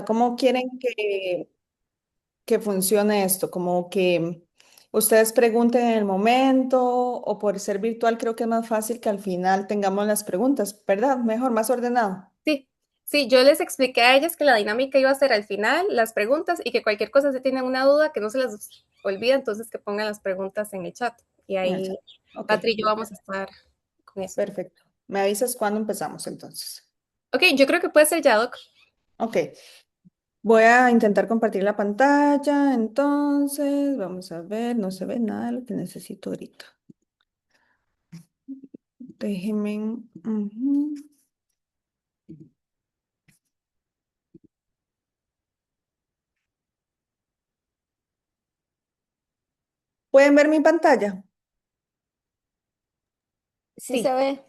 ¿Cómo quieren que funcione esto? Como que ustedes pregunten en el momento o por ser virtual creo que es más fácil que al final tengamos las preguntas, ¿verdad? Mejor, más ordenado. Sí, sí, yo les expliqué a ellas que la dinámica iba a ser al final, las preguntas, y que cualquier cosa si tienen una duda, que no se les olvide, entonces que pongan las preguntas en el chat. Y En el ahí chat. Ok, Patri y yo vamos a estar con eso. perfecto. Me avisas cuándo empezamos entonces. Ok, yo creo que puede ser ya, Doc. Ok, voy a intentar compartir la pantalla, entonces vamos a ver, no se ve nada de lo que necesito ahorita. Déjenme. Ujú. ¿Pueden ver mi pantalla? Sí se Sí, ve.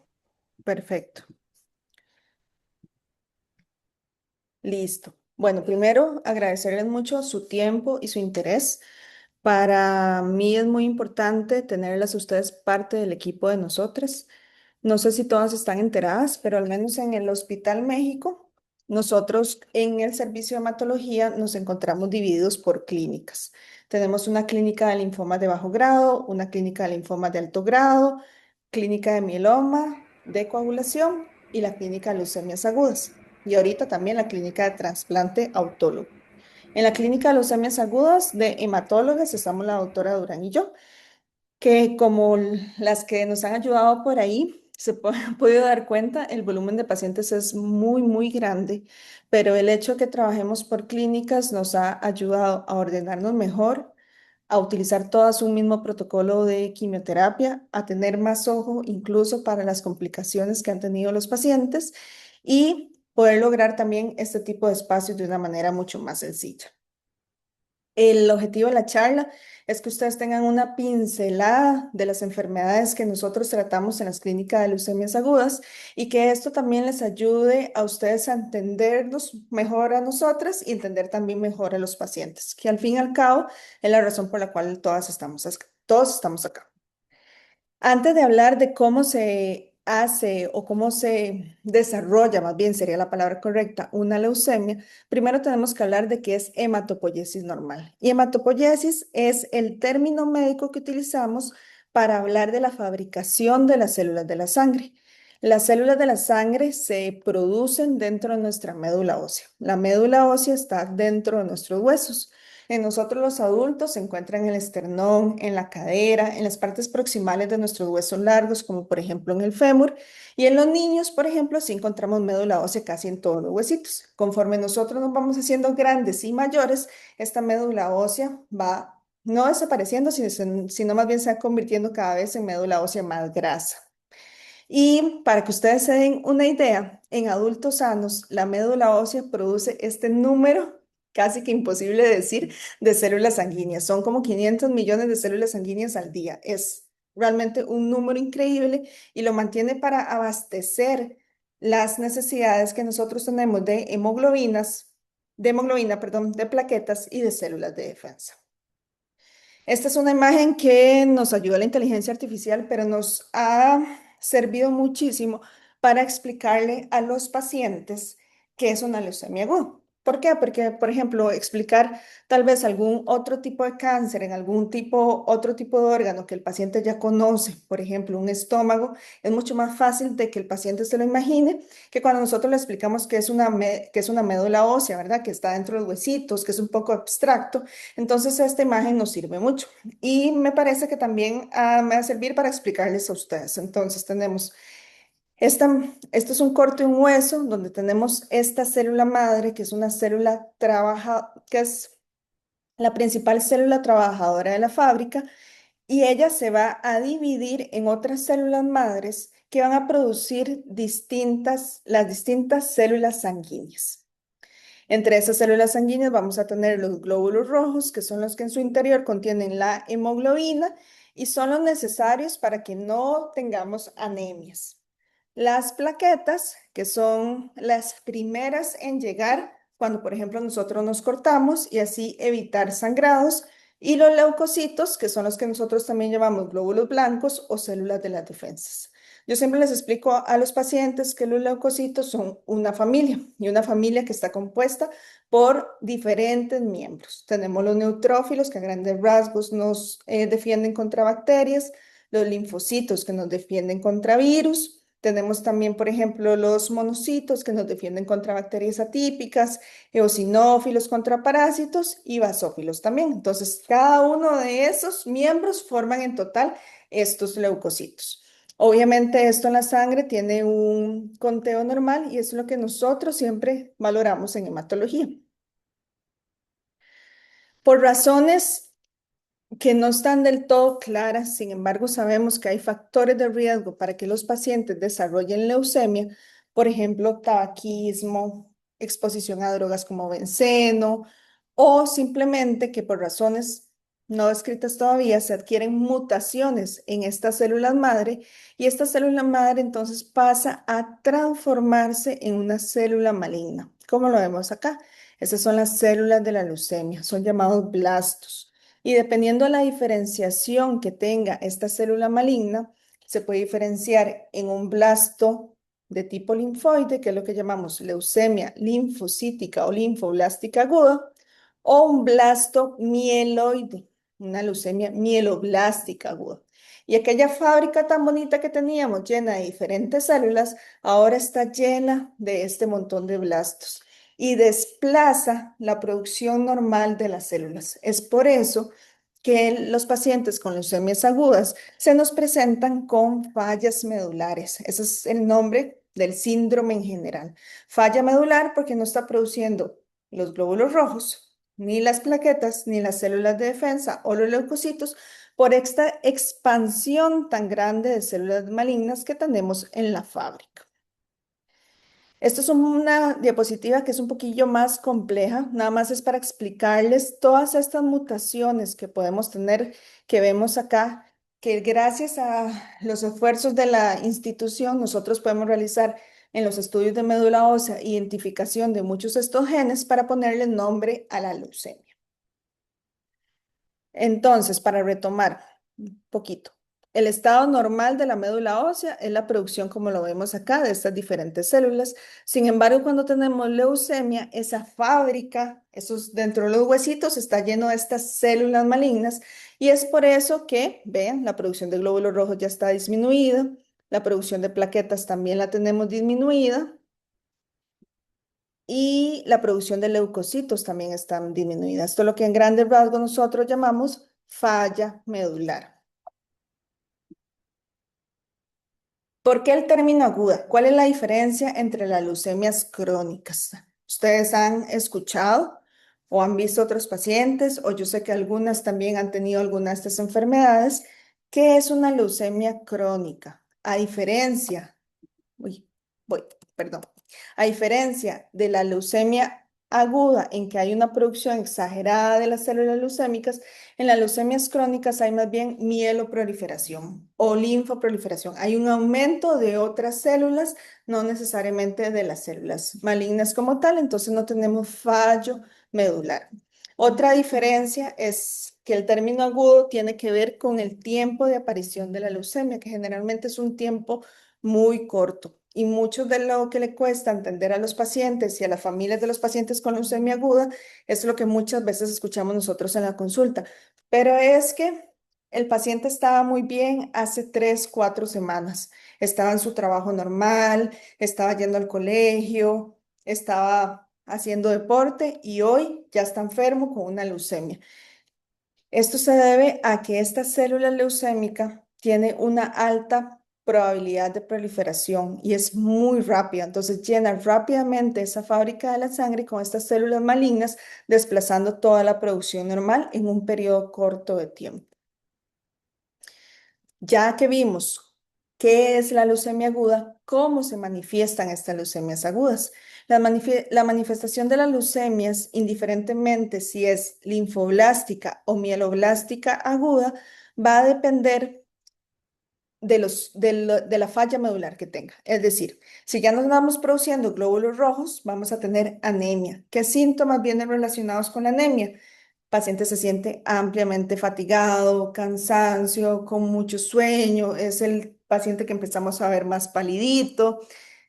Perfecto, listo. Bueno, primero agradecerles mucho su tiempo y su interés. Para mí es muy importante tenerlas a ustedes parte del equipo de nosotras. No sé si todas están enteradas, pero al menos en el Hospital México, nosotros en el servicio de hematología nos encontramos divididos por clínicas. Tenemos una clínica de linfomas de bajo grado, una clínica de linfomas de alto grado, clínica de mieloma, de coagulación y la clínica de leucemias agudas. Y ahorita también la clínica de trasplante autólogo. En la clínica de leucemias agudas de hematólogas estamos la doctora Durán y yo, que como las que nos han ayudado por ahí, han podido dar cuenta, el volumen de pacientes es muy, muy grande, pero el hecho de que trabajemos por clínicas nos ha ayudado a ordenarnos mejor, a utilizar todas un mismo protocolo de quimioterapia, a tener más ojo incluso para las complicaciones que han tenido los pacientes y poder lograr también este tipo de espacios de una manera mucho más sencilla. El objetivo de la charla es que ustedes tengan una pincelada de las enfermedades que nosotros tratamos en las clínicas de leucemias agudas y que esto también les ayude a ustedes a entendernos mejor a nosotras y entender también mejor a los pacientes, que al fin y al cabo es la razón por la cual todos estamos acá. Antes de hablar de cómo se hace o cómo se desarrolla, más bien sería la palabra correcta, una leucemia, primero tenemos que hablar de qué es hematopoiesis normal. Y hematopoiesis es el término médico que utilizamos para hablar de la fabricación de las células de la sangre. Las células de la sangre se producen dentro de nuestra médula ósea. La médula ósea está dentro de nuestros huesos. En nosotros los adultos se encuentran en el esternón, en la cadera, en las partes proximales de nuestros huesos largos, como por ejemplo en el fémur. Y en los niños, por ejemplo, sí encontramos médula ósea casi en todos los huesitos. Conforme nosotros nos vamos haciendo grandes y mayores, esta médula ósea va no desapareciendo, sino más bien se va convirtiendo cada vez en médula ósea más grasa. Y para que ustedes se den una idea, en adultos sanos, la médula ósea produce este número casi que imposible de decir de células sanguíneas. Son como 500 millones de células sanguíneas al día. Es realmente un número increíble y lo mantiene para abastecer las necesidades que nosotros tenemos de hemoglobina, perdón, de plaquetas y de células de defensa. Esta es una imagen que nos ayuda la inteligencia artificial, pero nos ha servido muchísimo para explicarle a los pacientes qué es una leucemia aguda. ¿Por qué? Porque, por ejemplo, explicar tal vez algún otro tipo de cáncer en otro tipo de órgano que el paciente ya conoce, por ejemplo, un estómago, es mucho más fácil de que el paciente se lo imagine que cuando nosotros le explicamos que es una médula ósea, ¿verdad? Que está dentro de los huesitos, que es un poco abstracto. Entonces, esta imagen nos sirve mucho y me parece que también me va a servir para explicarles a ustedes. Entonces, tenemos esto es un corte de un hueso donde tenemos esta célula madre, que es una que es la principal célula trabajadora de la fábrica y ella se va a dividir en otras células madres que van a producir las distintas células sanguíneas. Entre esas células sanguíneas vamos a tener los glóbulos rojos, que son los que en su interior contienen la hemoglobina y son los necesarios para que no tengamos anemias. Las plaquetas, que son las primeras en llegar cuando, por ejemplo, nosotros nos cortamos y así evitar sangrados. Y los leucocitos, que son los que nosotros también llamamos glóbulos blancos o células de las defensas. Yo siempre les explico a los pacientes que los leucocitos son una familia y una familia que está compuesta por diferentes miembros. Tenemos los neutrófilos que a grandes rasgos nos defienden contra bacterias, los linfocitos que nos defienden contra virus. Tenemos también, por ejemplo, los monocitos que nos defienden contra bacterias atípicas, eosinófilos contra parásitos y basófilos también. Entonces, cada uno de esos miembros forman en total estos leucocitos. Obviamente esto en la sangre tiene un conteo normal y es lo que nosotros siempre valoramos en hematología. Por razones que no están del todo claras, sin embargo, sabemos que hay factores de riesgo para que los pacientes desarrollen leucemia, por ejemplo, tabaquismo, exposición a drogas como benceno, o simplemente que por razones no descritas todavía se adquieren mutaciones en estas células madre y esta célula madre entonces pasa a transformarse en una célula maligna, como lo vemos acá. Estas son las células de la leucemia, son llamados blastos. Y dependiendo de la diferenciación que tenga esta célula maligna, se puede diferenciar en un blasto de tipo linfoide, que es lo que llamamos leucemia linfocítica o linfoblástica aguda, o un blasto mieloide, una leucemia mieloblástica aguda. Y aquella fábrica tan bonita que teníamos llena de diferentes células, ahora está llena de este montón de blastos y desplaza la producción normal de las células. Es por eso que los pacientes con leucemias agudas se nos presentan con fallas medulares. Ese es el nombre del síndrome en general. Falla medular porque no está produciendo los glóbulos rojos, ni las plaquetas, ni las células de defensa o los leucocitos por esta expansión tan grande de células malignas que tenemos en la fábrica. Esto es una diapositiva que es un poquillo más compleja, nada más es para explicarles todas estas mutaciones que podemos tener, que vemos acá, que gracias a los esfuerzos de la institución nosotros podemos realizar en los estudios de médula ósea identificación de muchos de estos genes para ponerle nombre a la leucemia. Entonces, para retomar un poquito, el estado normal de la médula ósea es la producción, como lo vemos acá, de estas diferentes células. Sin embargo, cuando tenemos leucemia, esa fábrica, esos dentro de los huesitos, está lleno de estas células malignas y es por eso que, vean, la producción de glóbulos rojos ya está disminuida, la producción de plaquetas también la tenemos disminuida y la producción de leucocitos también está disminuida. Esto es lo que en grandes rasgos nosotros llamamos falla medular. ¿Por qué el término aguda? ¿Cuál es la diferencia entre las leucemias crónicas? ¿Ustedes han escuchado o han visto otros pacientes, o yo sé que algunas también han tenido algunas de estas enfermedades? ¿Qué es una leucemia crónica? A diferencia, uy, voy, perdón. A diferencia de la leucemia aguda, en que hay una producción exagerada de las células leucémicas, en las leucemias crónicas hay más bien mieloproliferación o linfoproliferación. Hay un aumento de otras células, no necesariamente de las células malignas como tal, entonces no tenemos fallo medular. Otra diferencia es que el término agudo tiene que ver con el tiempo de aparición de la leucemia, que generalmente es un tiempo muy corto. Y mucho de lo que le cuesta entender a los pacientes y a las familias de los pacientes con leucemia aguda es lo que muchas veces escuchamos nosotros en la consulta. Pero es que el paciente estaba muy bien hace 3, 4 semanas. Estaba en su trabajo normal, estaba yendo al colegio, estaba haciendo deporte y hoy ya está enfermo con una leucemia. Esto se debe a que esta célula leucémica tiene una alta probabilidad de proliferación y es muy rápida. Entonces llena rápidamente esa fábrica de la sangre con estas células malignas, desplazando toda la producción normal en un periodo corto de tiempo. Ya que vimos qué es la leucemia aguda, cómo se manifiestan estas leucemias agudas. La manifestación de las leucemias, indiferentemente si es linfoblástica o mieloblástica aguda, va a depender de la falla medular que tenga. Es decir, si ya nos vamos produciendo glóbulos rojos, vamos a tener anemia. ¿Qué síntomas vienen relacionados con la anemia? Paciente se siente ampliamente fatigado, cansancio, con mucho sueño, es el paciente que empezamos a ver más palidito.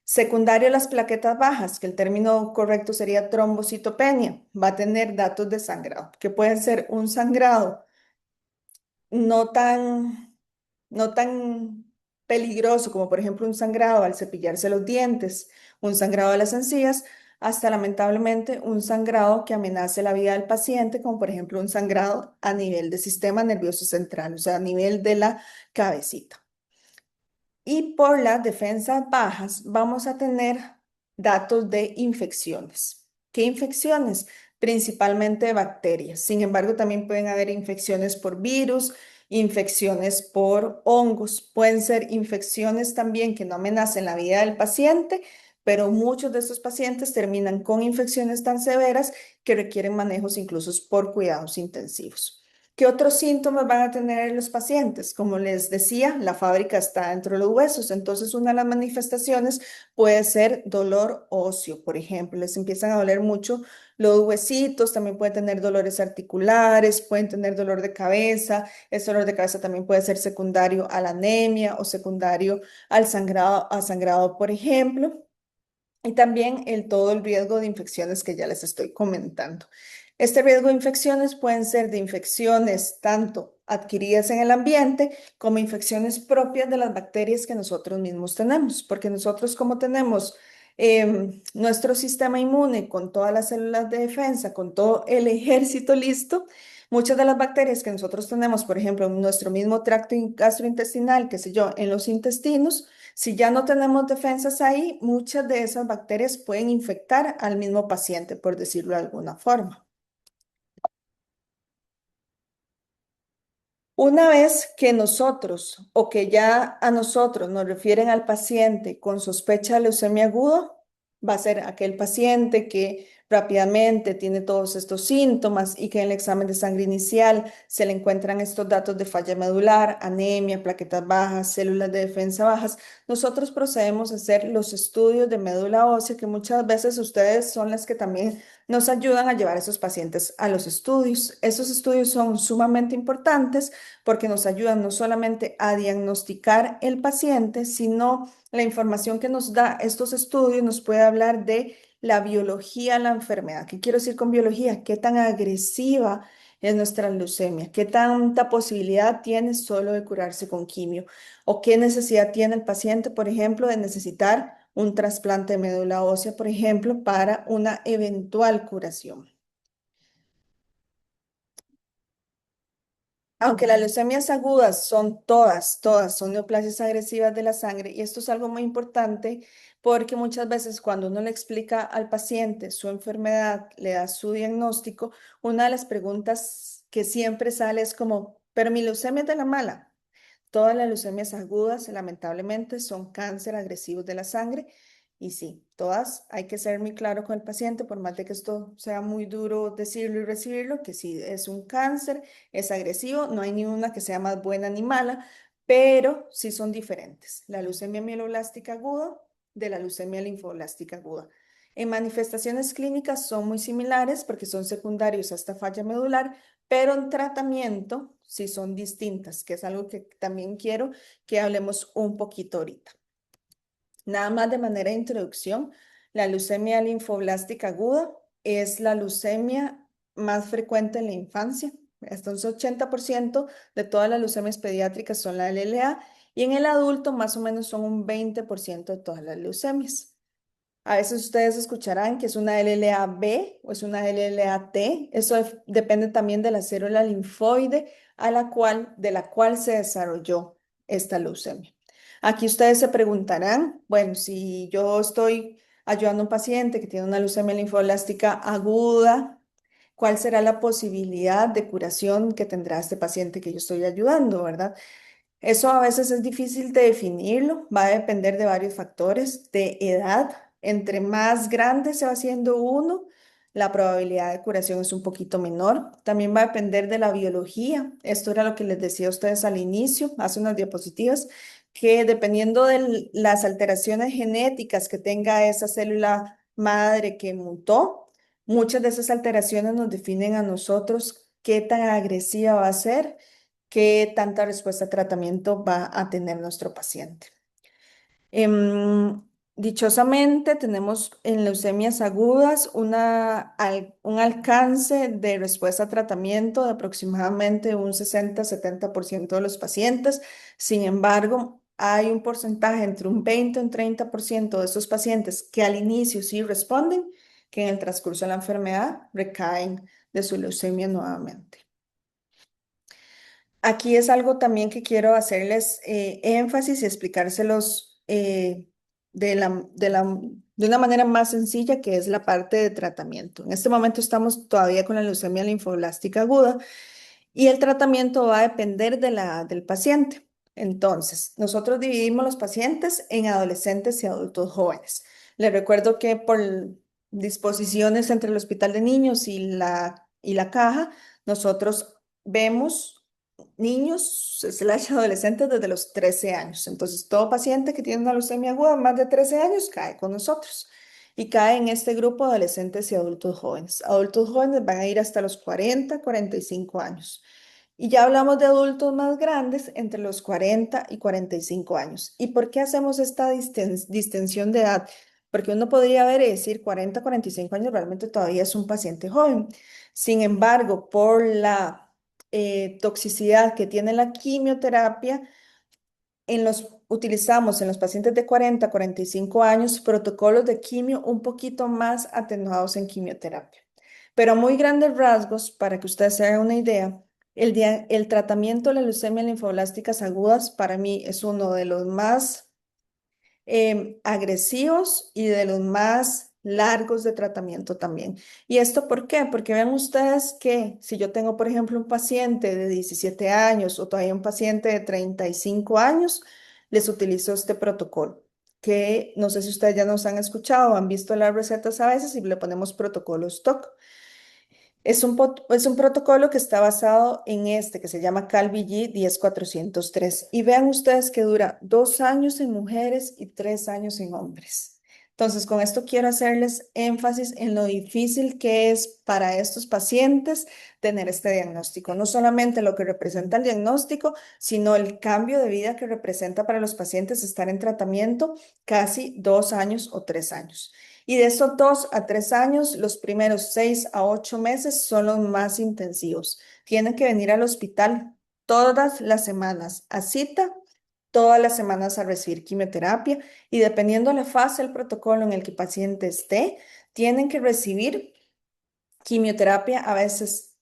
Secundario a las plaquetas bajas, que el término correcto sería trombocitopenia, va a tener datos de sangrado, que puede ser un sangrado no tan, no tan peligroso como por ejemplo un sangrado al cepillarse los dientes, un sangrado de las encías, hasta lamentablemente un sangrado que amenace la vida del paciente, como por ejemplo un sangrado a nivel del sistema nervioso central, o sea, a nivel de la cabecita. Y por las defensas bajas vamos a tener datos de infecciones. ¿Qué infecciones? Principalmente bacterias. Sin embargo, también pueden haber infecciones por virus, infecciones por hongos. Pueden ser infecciones también que no amenacen la vida del paciente, pero muchos de estos pacientes terminan con infecciones tan severas que requieren manejos incluso por cuidados intensivos. ¿Qué otros síntomas van a tener los pacientes? Como les decía, la fábrica está dentro de los huesos, entonces una de las manifestaciones puede ser dolor óseo, por ejemplo, les empiezan a doler mucho los huesitos, también pueden tener dolores articulares, pueden tener dolor de cabeza, ese dolor de cabeza también puede ser secundario a la anemia o secundario al sangrado, por ejemplo. Y también todo el riesgo de infecciones que ya les estoy comentando. Este riesgo de infecciones pueden ser de infecciones tanto adquiridas en el ambiente como infecciones propias de las bacterias que nosotros mismos tenemos, porque nosotros como tenemos nuestro sistema inmune con todas las células de defensa, con todo el ejército listo, muchas de las bacterias que nosotros tenemos, por ejemplo, en nuestro mismo tracto gastrointestinal, qué sé yo, en los intestinos, si ya no tenemos defensas ahí, muchas de esas bacterias pueden infectar al mismo paciente, por decirlo de alguna forma. Una vez que nosotros o que ya a nosotros nos refieren al paciente con sospecha de leucemia aguda, va a ser aquel paciente que rápidamente tiene todos estos síntomas y que en el examen de sangre inicial se le encuentran estos datos de falla medular, anemia, plaquetas bajas, células de defensa bajas. Nosotros procedemos a hacer los estudios de médula ósea, que muchas veces ustedes son las que también nos ayudan a llevar a esos pacientes a los estudios. Esos estudios son sumamente importantes porque nos ayudan no solamente a diagnosticar el paciente, sino la información que nos da estos estudios nos puede hablar de la biología de la enfermedad. ¿Qué quiero decir con biología? ¿Qué tan agresiva es nuestra leucemia? ¿Qué tanta posibilidad tiene solo de curarse con quimio? ¿O qué necesidad tiene el paciente, por ejemplo, de necesitar un trasplante de médula ósea, por ejemplo, para una eventual curación? Aunque las leucemias agudas son todas son neoplasias agresivas de la sangre, y esto es algo muy importante porque muchas veces cuando uno le explica al paciente su enfermedad, le da su diagnóstico, una de las preguntas que siempre sale es como, pero mi leucemia es de la mala. Todas las leucemias agudas, lamentablemente, son cáncer agresivos de la sangre. Y sí, todas hay que ser muy claro con el paciente, por más de que esto sea muy duro decirlo y recibirlo, que si es un cáncer, es agresivo, no hay ni una que sea más buena ni mala, pero sí son diferentes. La leucemia mieloblástica aguda de la leucemia linfoblástica aguda. En manifestaciones clínicas son muy similares porque son secundarios a esta falla medular, pero en tratamiento sí son distintas, que es algo que también quiero que hablemos un poquito ahorita. Nada más de manera de introducción, la leucemia linfoblástica aguda es la leucemia más frecuente en la infancia. Hasta un 80% de todas las leucemias pediátricas son la LLA y en el adulto más o menos son un 20% de todas las leucemias. A veces ustedes escucharán que es una LLA-B o es una LLA-T. Eso depende también de la célula linfoide de la cual se desarrolló esta leucemia. Aquí ustedes se preguntarán, bueno, si yo estoy ayudando a un paciente que tiene una leucemia linfoblástica aguda, ¿cuál será la posibilidad de curación que tendrá este paciente que yo estoy ayudando, verdad? Eso a veces es difícil de definirlo, va a depender de varios factores, de edad. Entre más grande se va haciendo uno, la probabilidad de curación es un poquito menor. También va a depender de la biología. Esto era lo que les decía a ustedes al inicio, hace unas diapositivas, que dependiendo de las alteraciones genéticas que tenga esa célula madre que mutó, muchas de esas alteraciones nos definen a nosotros qué tan agresiva va a ser qué tanta respuesta a tratamiento va a tener nuestro paciente. Em, Dichosamente, tenemos en leucemias agudas un alcance de respuesta a tratamiento de aproximadamente un 60-70% de los pacientes. Sin embargo, hay un porcentaje entre un 20 y un 30% de estos pacientes que al inicio sí responden, que en el transcurso de la enfermedad recaen de su leucemia nuevamente. Aquí es algo también que quiero hacerles énfasis y explicárselos de una manera más sencilla, que es la parte de tratamiento. En este momento estamos todavía con la leucemia linfoblástica aguda y el tratamiento va a depender del paciente. Entonces, nosotros dividimos los pacientes en adolescentes y adultos jóvenes. Les recuerdo que por disposiciones entre el Hospital de Niños y la Caja, nosotros vemos niños slash adolescentes desde los 13 años. Entonces, todo paciente que tiene una leucemia aguda más de 13 años cae con nosotros y cae en este grupo de adolescentes y adultos jóvenes. Adultos jóvenes van a ir hasta los 40-45 años. Y ya hablamos de adultos más grandes entre los 40 y 45 años. ¿Y por qué hacemos esta distensión de edad? Porque uno podría ver y decir 40-45 años realmente todavía es un paciente joven. Sin embargo, por la toxicidad que tiene la quimioterapia, utilizamos en los pacientes de 40-45 años protocolos de quimio un poquito más atenuados en quimioterapia. Pero a muy grandes rasgos, para que ustedes se hagan una idea, el tratamiento de la leucemia linfoblásticas agudas para mí es uno de los más agresivos y de los más largos de tratamiento también. ¿Y esto por qué? Porque vean ustedes que si yo tengo, por ejemplo, un paciente de 17 años o todavía un paciente de 35 años, les utilizo este protocolo, que no sé si ustedes ya nos han escuchado o han visto las recetas a veces y le ponemos protocolos TOC. Es un protocolo que está basado en este, que se llama CalVG 10403. Y vean ustedes que dura 2 años en mujeres y 3 años en hombres. Entonces, con esto quiero hacerles énfasis en lo difícil que es para estos pacientes tener este diagnóstico. No solamente lo que representa el diagnóstico, sino el cambio de vida que representa para los pacientes estar en tratamiento casi 2 años o 3 años. Y de esos 2 a 3 años, los primeros 6 a 8 meses son los más intensivos. Tienen que venir al hospital todas las semanas a cita, todas las semanas a recibir quimioterapia y dependiendo de la fase del protocolo en el que el paciente esté, tienen que recibir quimioterapia a veces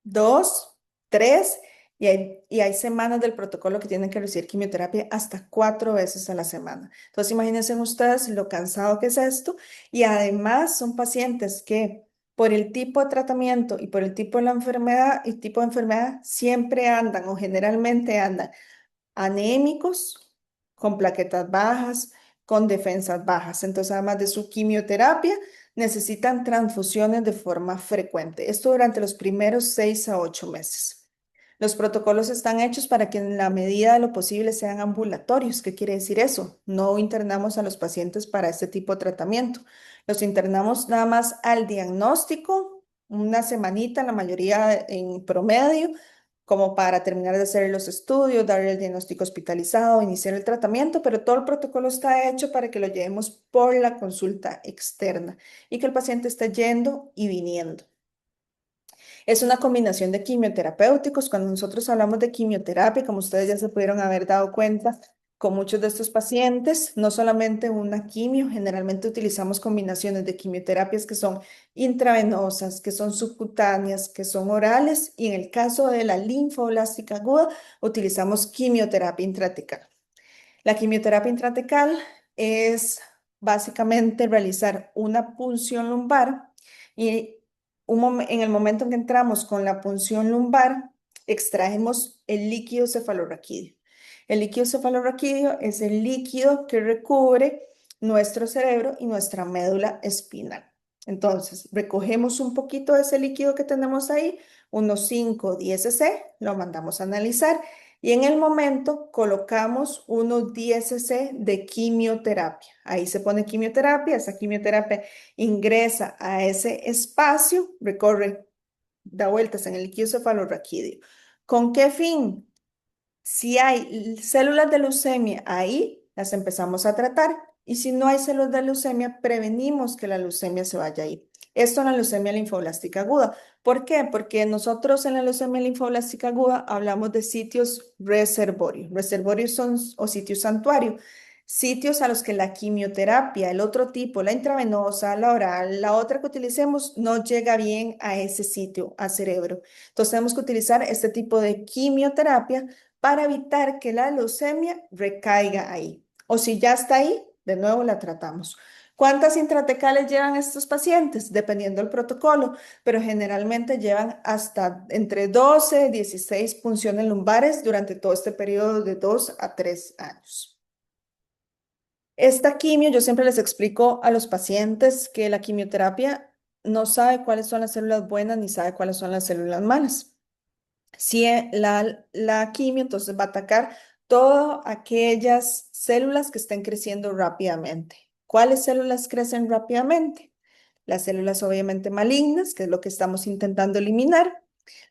2, 3, y hay semanas del protocolo que tienen que recibir quimioterapia hasta 4 veces a la semana. Entonces, imagínense ustedes lo cansado que es esto. Y además son pacientes que por el tipo de tratamiento y por el tipo de la enfermedad y tipo de enfermedad siempre andan o generalmente andan anémicos, con plaquetas bajas, con defensas bajas. Entonces, además de su quimioterapia, necesitan transfusiones de forma frecuente. Esto durante los primeros 6 a 8 meses. Los protocolos están hechos para que en la medida de lo posible sean ambulatorios. ¿Qué quiere decir eso? No internamos a los pacientes para este tipo de tratamiento. Los internamos nada más al diagnóstico, una semanita, la mayoría en promedio, como para terminar de hacer los estudios, darle el diagnóstico hospitalizado, iniciar el tratamiento, pero todo el protocolo está hecho para que lo llevemos por la consulta externa y que el paciente esté yendo y viniendo. Es una combinación de quimioterapéuticos. Cuando nosotros hablamos de quimioterapia, como ustedes ya se pudieron haber dado cuenta, con muchos de estos pacientes, no solamente una quimio, generalmente utilizamos combinaciones de quimioterapias que son intravenosas, que son subcutáneas, que son orales, y en el caso de la linfoblástica aguda, utilizamos quimioterapia intratecal. La quimioterapia intratecal es básicamente realizar una punción lumbar y en el momento en que entramos con la punción lumbar, extraemos el líquido cefalorraquídeo. El líquido cefalorraquídeo es el líquido que recubre nuestro cerebro y nuestra médula espinal. Entonces, recogemos un poquito de ese líquido que tenemos ahí, unos 5 o 10 cc, lo mandamos a analizar y en el momento colocamos unos 10 cc de quimioterapia. Ahí se pone quimioterapia, esa quimioterapia ingresa a ese espacio, recorre, da vueltas en el líquido cefalorraquídeo. ¿Con qué fin? Si hay células de leucemia ahí, las empezamos a tratar. Y si no hay células de leucemia, prevenimos que la leucemia se vaya a ir. Esto en la leucemia linfoblástica aguda. ¿Por qué? Porque nosotros en la leucemia linfoblástica aguda hablamos de sitios reservorios. Reservorios son o sitios santuario, sitios a los que la quimioterapia, el otro tipo, la intravenosa, la oral, la otra que utilicemos, no llega bien a ese sitio, a cerebro. Entonces tenemos que utilizar este tipo de quimioterapia para evitar que la leucemia recaiga ahí. O si ya está ahí, de nuevo la tratamos. ¿Cuántas intratecales llevan estos pacientes? Dependiendo del protocolo, pero generalmente llevan hasta entre 12 y 16 punciones lumbares durante todo este periodo de 2 a 3 años. Esta quimio, yo siempre les explico a los pacientes que la quimioterapia no sabe cuáles son las células buenas ni sabe cuáles son las células malas. Si la quimio entonces va a atacar todas aquellas células que estén creciendo rápidamente. ¿Cuáles células crecen rápidamente? Las células obviamente malignas, que es lo que estamos intentando eliminar.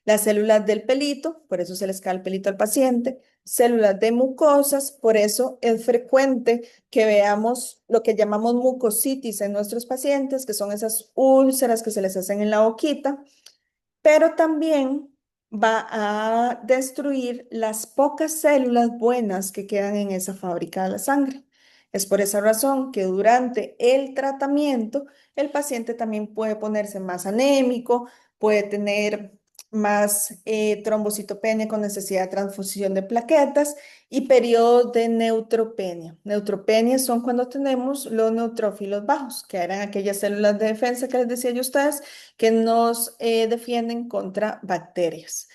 Las células del pelito, por eso se les cae el pelito al paciente. Células de mucosas, por eso es frecuente que veamos lo que llamamos mucositis en nuestros pacientes, que son esas úlceras que se les hacen en la boquita, pero también va a destruir las pocas células buenas que quedan en esa fábrica de la sangre. Es por esa razón que durante el tratamiento el paciente también puede ponerse más anémico, puede tener más trombocitopenia con necesidad de transfusión de plaquetas y periodos de neutropenia. Neutropenia son cuando tenemos los neutrófilos bajos, que eran aquellas células de defensa que les decía yo a ustedes, que nos defienden contra bacterias.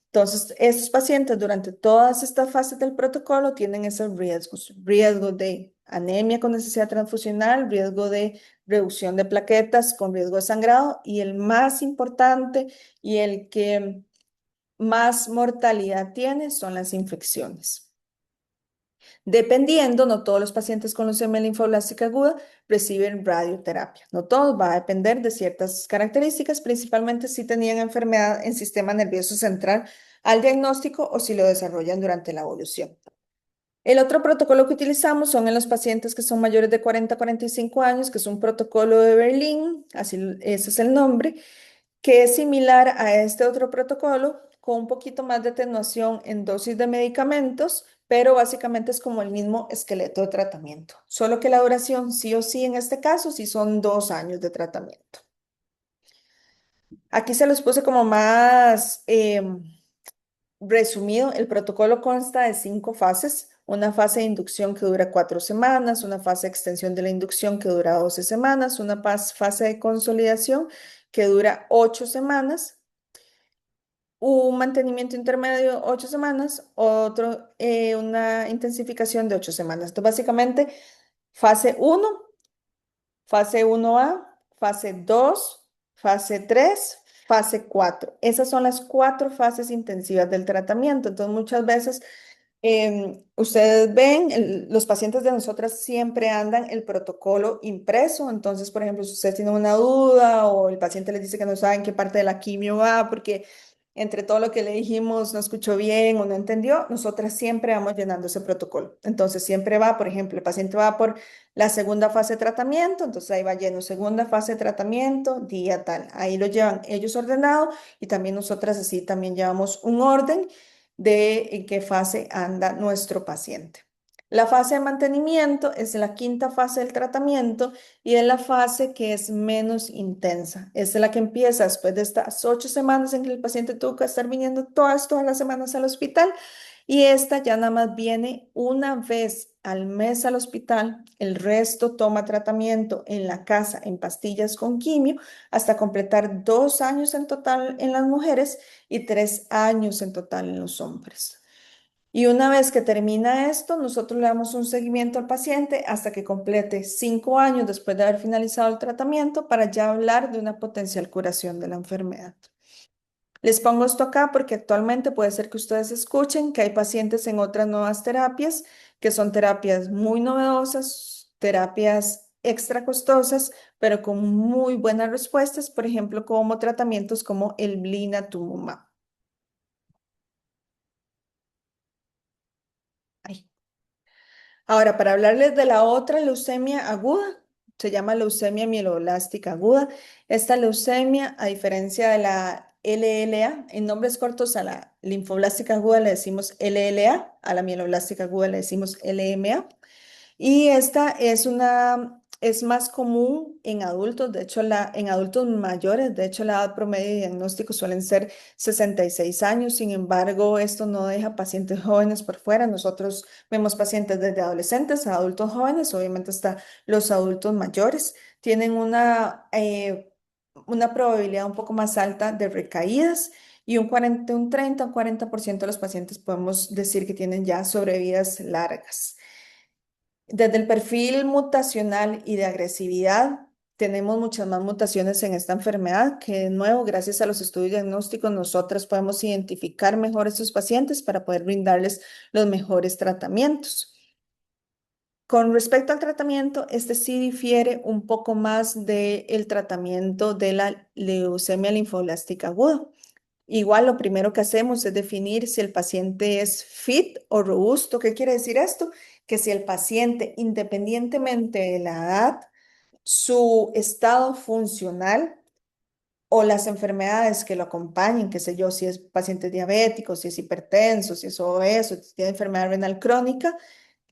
Entonces, estos pacientes durante todas estas fases del protocolo tienen esos riesgos, riesgo de anemia con necesidad transfusional, riesgo de reducción de plaquetas con riesgo de sangrado y el más importante y el que más mortalidad tiene son las infecciones. Dependiendo, no todos los pacientes con leucemia linfoblástica aguda reciben radioterapia. No todos, va a depender de ciertas características, principalmente si tenían enfermedad en sistema nervioso central al diagnóstico o si lo desarrollan durante la evolución. El otro protocolo que utilizamos son en los pacientes que son mayores de 40 a 45 años, que es un protocolo de Berlín, así ese es el nombre, que es similar a este otro protocolo, con un poquito más de atenuación en dosis de medicamentos, pero básicamente es como el mismo esqueleto de tratamiento, solo que la duración sí o sí en este caso sí son 2 años de tratamiento. Aquí se los puse como más resumido. El protocolo consta de 5 fases. Una fase de inducción que dura 4 semanas, una fase de extensión de la inducción que dura 12 semanas, una fase de consolidación que dura 8 semanas, un mantenimiento intermedio 8 semanas, una intensificación de 8 semanas. Entonces, básicamente, fase uno, fase 1A, fase 2, fase 3, fase 4. Esas son las 4 fases intensivas del tratamiento. Entonces, muchas veces ustedes ven, los pacientes de nosotras siempre andan el protocolo impreso. Entonces, por ejemplo, si ustedes tienen una duda o el paciente les dice que no saben qué parte de la quimio va porque entre todo lo que le dijimos no escuchó bien o no entendió, nosotras siempre vamos llenando ese protocolo. Entonces, siempre va, por ejemplo, el paciente va por la segunda fase de tratamiento, entonces ahí va lleno, segunda fase de tratamiento, día tal. Ahí lo llevan ellos ordenado y también nosotras así también llevamos un orden de en qué fase anda nuestro paciente. La fase de mantenimiento es la quinta fase del tratamiento y es la fase que es menos intensa. Es la que empieza después de estas 8 semanas en que el paciente tuvo que estar viniendo todas las semanas al hospital y esta ya nada más viene una vez al mes al hospital. El resto toma tratamiento en la casa en pastillas con quimio hasta completar 2 años en total en las mujeres y 3 años en total en los hombres. Y una vez que termina esto, nosotros le damos un seguimiento al paciente hasta que complete 5 años después de haber finalizado el tratamiento para ya hablar de una potencial curación de la enfermedad. Les pongo esto acá porque actualmente puede ser que ustedes escuchen que hay pacientes en otras nuevas terapias, que son terapias muy novedosas, terapias extra costosas, pero con muy buenas respuestas, por ejemplo, como tratamientos como el blinatumomab. Ahora, para hablarles de la otra leucemia aguda, se llama leucemia mieloblástica aguda. Esta leucemia, a diferencia de la LLA, en nombres cortos a la linfoblástica aguda le decimos LLA, a la mieloblástica aguda le decimos LMA. Y esta es más común en adultos, de hecho, en adultos mayores, de hecho, la edad promedio de diagnóstico suelen ser 66 años. Sin embargo, esto no deja pacientes jóvenes por fuera. Nosotros vemos pacientes desde adolescentes a adultos jóvenes, obviamente hasta los adultos mayores. Tienen una probabilidad un poco más alta de recaídas y un 30 o 40% de los pacientes podemos decir que tienen ya sobrevidas largas. Desde el perfil mutacional y de agresividad, tenemos muchas más mutaciones en esta enfermedad que, de nuevo, gracias a los estudios diagnósticos, nosotras podemos identificar mejor a estos pacientes para poder brindarles los mejores tratamientos. Con respecto al tratamiento, este sí difiere un poco más del tratamiento de la leucemia linfoblástica aguda. Igual lo primero que hacemos es definir si el paciente es fit o robusto. ¿Qué quiere decir esto? Que si el paciente, independientemente de la edad, su estado funcional o las enfermedades que lo acompañen, qué sé yo, si es paciente diabético, si es hipertenso, si es obeso, si tiene enfermedad renal crónica,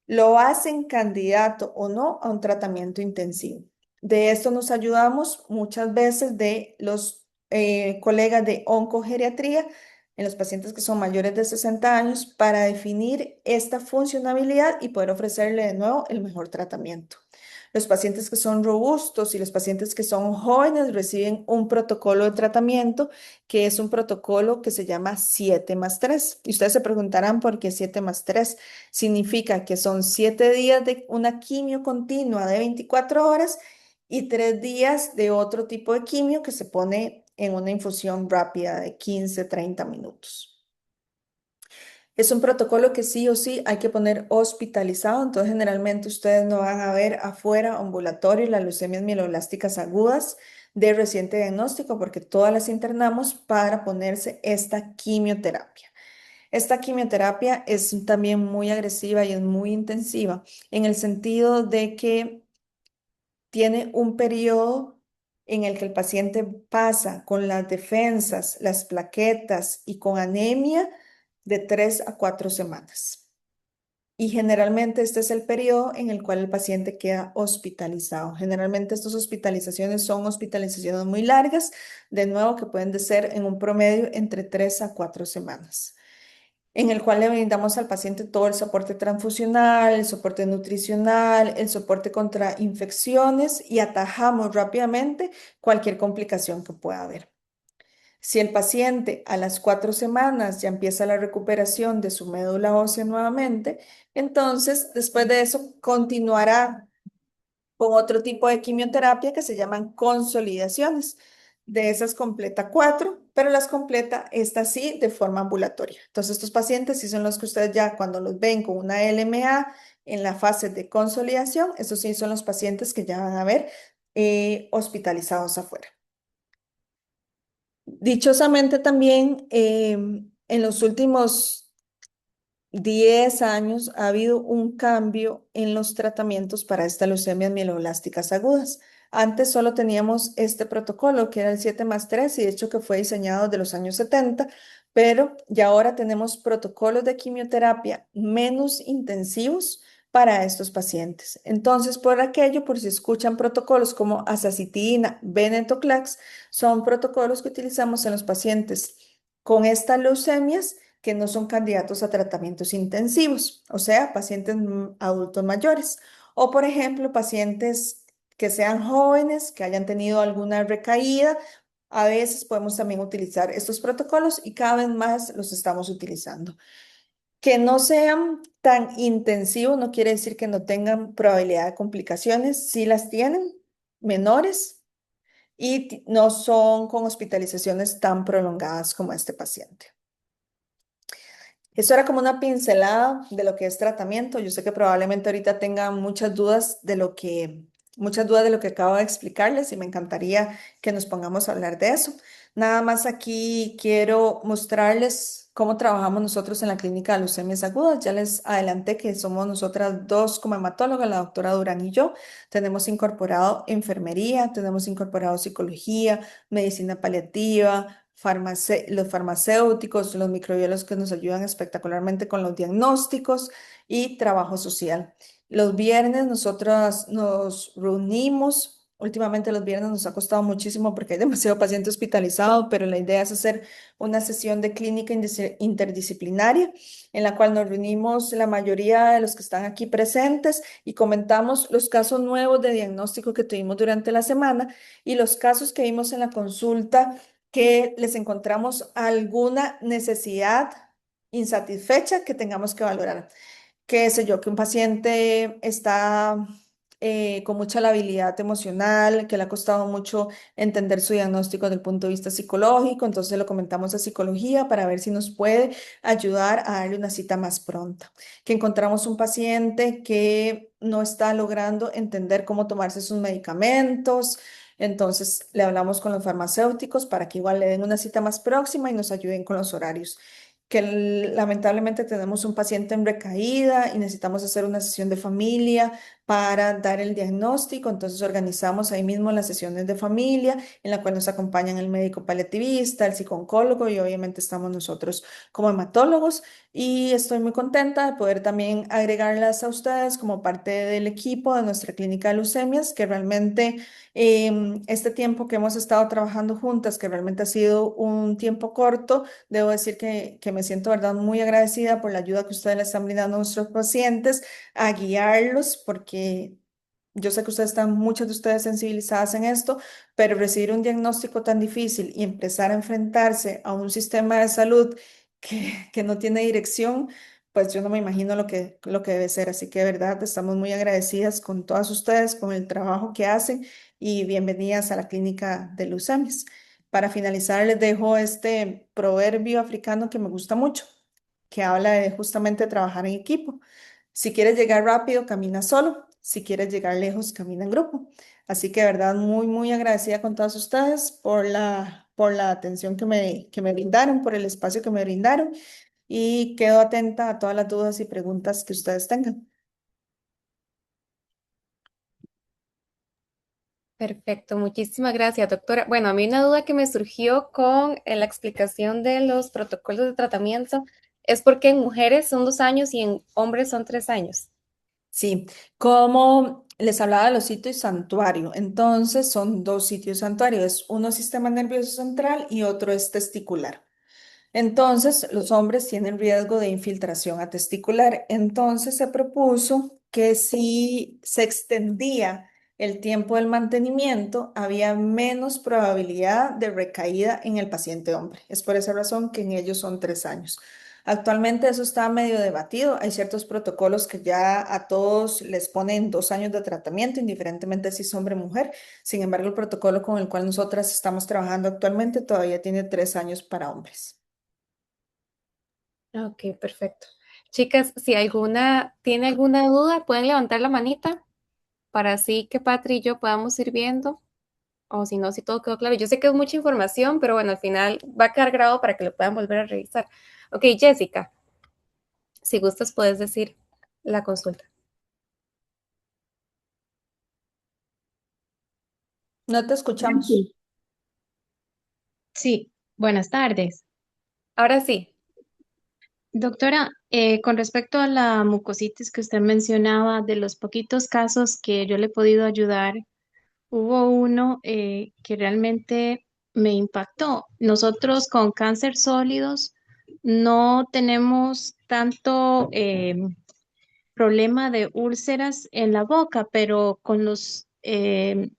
lo hacen candidato o no a un tratamiento intensivo. De esto nos ayudamos muchas veces de los colegas de oncogeriatría en los pacientes que son mayores de 60 años para definir esta funcionabilidad y poder ofrecerle de nuevo el mejor tratamiento. Los pacientes que son robustos y los pacientes que son jóvenes reciben un protocolo de tratamiento que es un protocolo que se llama 7+3. Y ustedes se preguntarán por qué 7+3. Significa que son 7 días de una quimio continua de 24 horas y 3 días de otro tipo de quimio que se pone en una infusión rápida de 15-30 minutos. Es un protocolo que sí o sí hay que poner hospitalizado, entonces generalmente ustedes no van a ver afuera ambulatorio las leucemias mieloblásticas agudas de reciente diagnóstico porque todas las internamos para ponerse esta quimioterapia. Esta quimioterapia es también muy agresiva y es muy intensiva en el sentido de que tiene un periodo en el que el paciente pasa con las defensas, las plaquetas y con anemia de 3 a 4 semanas. Y generalmente este es el periodo en el cual el paciente queda hospitalizado. Generalmente estas hospitalizaciones son hospitalizaciones muy largas, de nuevo que pueden ser en un promedio entre 3 a 4 semanas en el cual le brindamos al paciente todo el soporte transfusional, el soporte nutricional, el soporte contra infecciones y atajamos rápidamente cualquier complicación que pueda haber. Si el paciente a las 4 semanas ya empieza la recuperación de su médula ósea nuevamente, entonces después de eso continuará con otro tipo de quimioterapia que se llaman consolidaciones. De esas completa 4, pero las completa estas sí de forma ambulatoria. Entonces, estos pacientes sí son los que ustedes ya cuando los ven con una LMA en la fase de consolidación, esos sí son los pacientes que ya van a ver hospitalizados afuera. Dichosamente también en los últimos 10 años ha habido un cambio en los tratamientos para estas leucemias mieloblásticas agudas. Antes solo teníamos este protocolo que era el 7+3 y de hecho que fue diseñado de los años 70, pero ya ahora tenemos protocolos de quimioterapia menos intensivos para estos pacientes. Entonces, por si escuchan protocolos como azacitidina, venetoclax, son protocolos que utilizamos en los pacientes con estas leucemias que no son candidatos a tratamientos intensivos, o sea, pacientes adultos mayores, o por ejemplo, pacientes que sean jóvenes, que hayan tenido alguna recaída. A veces podemos también utilizar estos protocolos y cada vez más los estamos utilizando. Que no sean tan intensivos no quiere decir que no tengan probabilidad de complicaciones, sí las tienen, menores, y no son con hospitalizaciones tan prolongadas como este paciente. Eso era como una pincelada de lo que es tratamiento. Yo sé que probablemente ahorita tengan muchas dudas de lo que acabo de explicarles y me encantaría que nos pongamos a hablar de eso. Nada más aquí quiero mostrarles cómo trabajamos nosotros en la clínica de leucemias agudas. Ya les adelanté que somos nosotras dos como hematólogas, la doctora Durán y yo. Tenemos incorporado enfermería, tenemos incorporado psicología, medicina paliativa, los farmacéuticos, los microbiólogos que nos ayudan espectacularmente con los diagnósticos y trabajo social. Los viernes nosotras nos reunimos. Últimamente los viernes nos ha costado muchísimo porque hay demasiado paciente hospitalizado, pero la idea es hacer una sesión de clínica interdisciplinaria en la cual nos reunimos la mayoría de los que están aquí presentes y comentamos los casos nuevos de diagnóstico que tuvimos durante la semana y los casos que vimos en la consulta que les encontramos alguna necesidad insatisfecha que tengamos que valorar. Qué sé yo, que un paciente está con mucha labilidad emocional, que le ha costado mucho entender su diagnóstico desde el punto de vista psicológico, entonces lo comentamos a psicología para ver si nos puede ayudar a darle una cita más pronta. Que encontramos un paciente que no está logrando entender cómo tomarse sus medicamentos. Entonces le hablamos con los farmacéuticos para que igual le den una cita más próxima y nos ayuden con los horarios que lamentablemente tenemos un paciente en recaída y necesitamos hacer una sesión de familia para dar el diagnóstico. Entonces organizamos ahí mismo las sesiones de familia en la cual nos acompañan el médico paliativista, el psicooncólogo y obviamente estamos nosotros como hematólogos. Y estoy muy contenta de poder también agregarlas a ustedes como parte del equipo de nuestra clínica de leucemias, que realmente este tiempo que hemos estado trabajando juntas, que realmente ha sido un tiempo corto, debo decir que me siento, ¿verdad?, muy agradecida por la ayuda que ustedes le están brindando a nuestros pacientes, a guiarlos, porque yo sé que ustedes están, muchas de ustedes sensibilizadas en esto, pero recibir un diagnóstico tan difícil y empezar a enfrentarse a un sistema de salud que no tiene dirección, pues yo no me imagino lo que debe ser. Así que de verdad estamos muy agradecidas con todas ustedes, con el trabajo que hacen y bienvenidas a la clínica de leucemias. Para finalizar, les dejo este proverbio africano que me gusta mucho, que habla de justamente trabajar en equipo. Si quieres llegar rápido, camina solo. Si quieres llegar lejos, camina en grupo. Así que, de verdad, muy, muy agradecida con todas ustedes por la atención que me brindaron, por el espacio que me brindaron y quedo atenta a todas las dudas y preguntas que ustedes tengan. Perfecto, muchísimas gracias, doctora. Bueno, a mí una duda que me surgió con la explicación de los protocolos de tratamiento es porque en mujeres son 2 años y en hombres son 3 años. Sí, como les hablaba de los sitios santuario, entonces son dos sitios santuario, es uno sistema nervioso central y otro es testicular. Entonces, los hombres tienen riesgo de infiltración a testicular. Entonces, se propuso que si se extendía el tiempo del mantenimiento, había menos probabilidad de recaída en el paciente hombre. Es por esa razón que en ellos son 3 años. Actualmente eso está medio debatido. Hay ciertos protocolos que ya a todos les ponen 2 años de tratamiento, indiferentemente si es hombre o mujer. Sin embargo, el protocolo con el cual nosotras estamos trabajando actualmente todavía tiene 3 años para hombres. Ok, perfecto. Chicas, si alguna tiene alguna duda, pueden levantar la manita para así que Patri y yo podamos ir viendo, o si no, si todo quedó claro. Yo sé que es mucha información, pero bueno, al final va a quedar grabado para que lo puedan volver a revisar. Ok, Jessica, si gustas, puedes decir la consulta. No te escuchamos. Sí, sí, buenas tardes. Ahora sí. Doctora, con respecto a la mucositis que usted mencionaba, de los poquitos casos que yo le he podido ayudar, hubo uno que realmente me impactó. Nosotros con cáncer sólidos no tenemos tanto problema de úlceras en la boca, pero con los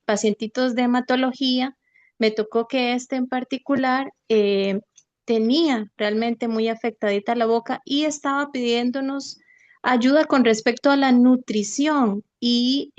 pacientitos de hematología me tocó que este en particular tenía realmente muy afectadita la boca y estaba pidiéndonos ayuda con respecto a la nutrición y